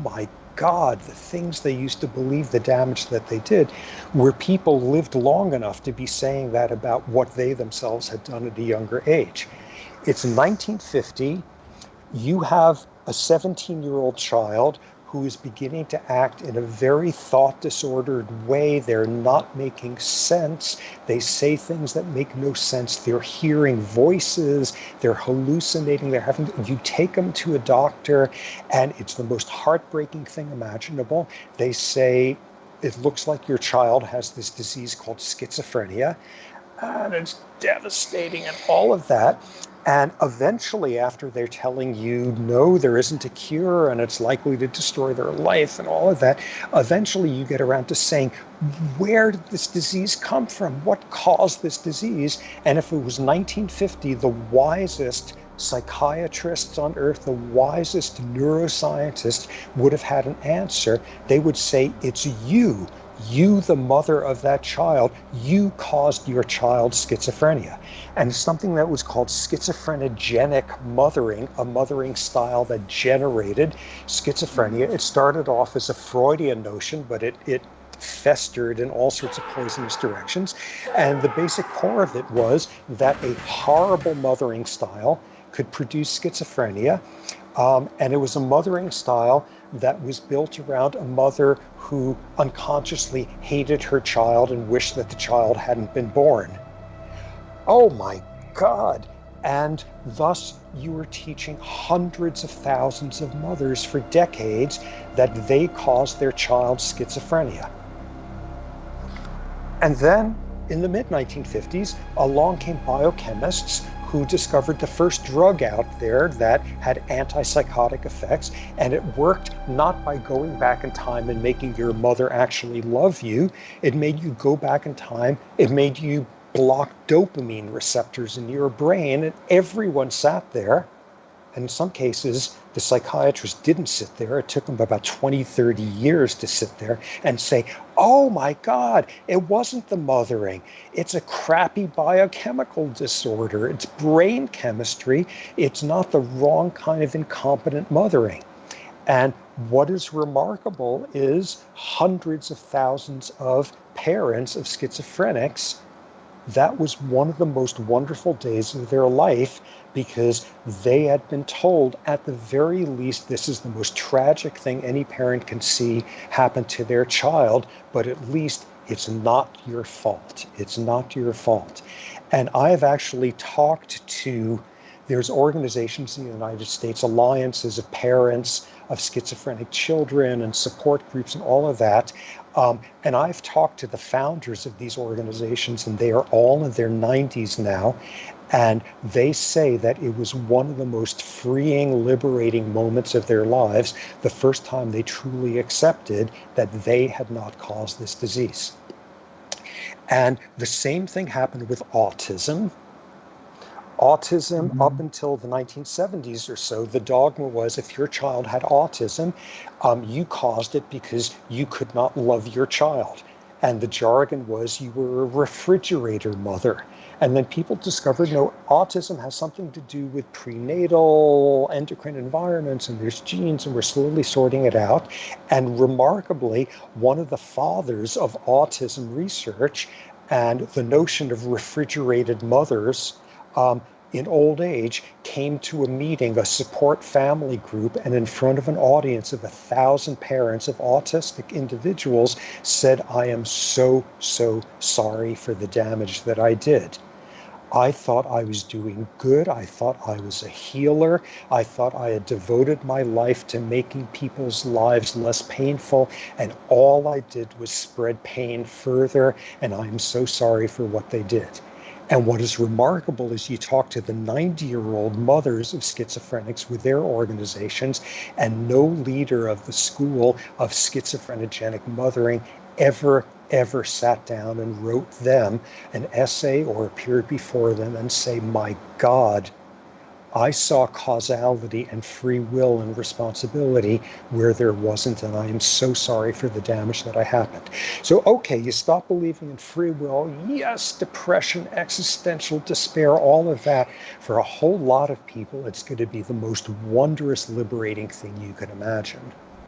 my God, the things they used to believe, the damage that they did, where people lived long enough to be saying that about what they themselves had done at a younger age. It's 1950. You have a 17-year-old child who is beginning to act in a very thought disordered way. They're not making sense. They say things that make no sense. They're hearing voices. They're hallucinating. You take them to a doctor, and it's the most heartbreaking thing imaginable. They say, it looks like your child has this disease called schizophrenia, and it's devastating and all of that. And eventually, after they're telling you, no, there isn't a cure and it's likely to destroy their life and all of that, eventually you get around to saying, where did this disease come from? What caused this disease? And if it was 1950, the wisest psychiatrists on earth, the wisest neuroscientists would have had an answer. They would say, it's you. You, the mother of that child, you caused your child's schizophrenia. And something that was called schizophrenogenic mothering, a mothering style that generated schizophrenia. It started off as a Freudian notion, but it festered in all sorts of poisonous directions. And the basic core of it was that a horrible mothering style could produce schizophrenia. And it was a mothering style that was built around a mother who unconsciously hated her child and wished that the child hadn't been born. Oh my God. And thus you were teaching hundreds of thousands of mothers for decades that they caused their child schizophrenia. And then in the mid-1950s, along came biochemists who discovered the first drug out there that had antipsychotic effects. And it worked not by going back in time and making your mother actually love you. It made you go back in time. It made you block dopamine receptors in your brain. And everyone sat there. And in some cases, the psychiatrist didn't sit there. It took them about 20, 30 years to sit there and say, oh my God, it wasn't the mothering. It's a crappy biochemical disorder. It's brain chemistry. It's not the wrong kind of incompetent mothering. And what is remarkable is hundreds of thousands of parents of schizophrenics, that was one of the most wonderful days of their life, because they had been told, at the very least, this is the most tragic thing any parent can see happen to their child, but at least it's not your fault. It's not your fault. And I have actually talked to, there's organizations in the United States, alliances of parents of schizophrenic children and support groups and all of that. And I've talked to the founders of these organizations, and they are all in their 90s now. And they say that it was one of the most freeing, liberating moments of their lives, the first time they truly accepted that they had not caused this disease. And the same thing happened with autism. Autism, up until the 1970s or so, the dogma was if your child had autism, you caused it because you could not love your child. And the jargon was you were a refrigerator mother. And then people discovered, no, autism has something to do with prenatal endocrine environments, and there's genes, and we're slowly sorting it out. And remarkably, one of the fathers of autism research and the notion of refrigerated mothers in old age came to a meeting, a support family group, and in front of an audience of 1,000 parents of autistic individuals said, I am so, so sorry for the damage that I did. I thought I was doing good. I thought I was a healer. I thought I had devoted my life to making people's lives less painful, and all I did was spread pain further, and I'm so sorry for what they did. And what is remarkable is you talk to the 90-year-old mothers of schizophrenics with their organizations, and no leader of the school of schizophrenic mothering ever sat down and wrote them an essay or appeared before them and say, my God, I saw causality and free will and responsibility where there wasn't, and I am so sorry for the damage that I happened. So, okay, you stop believing in free will. Yes, depression, existential despair, all of that. For a whole lot of people, it's going to be the most wondrous, liberating thing you can imagine.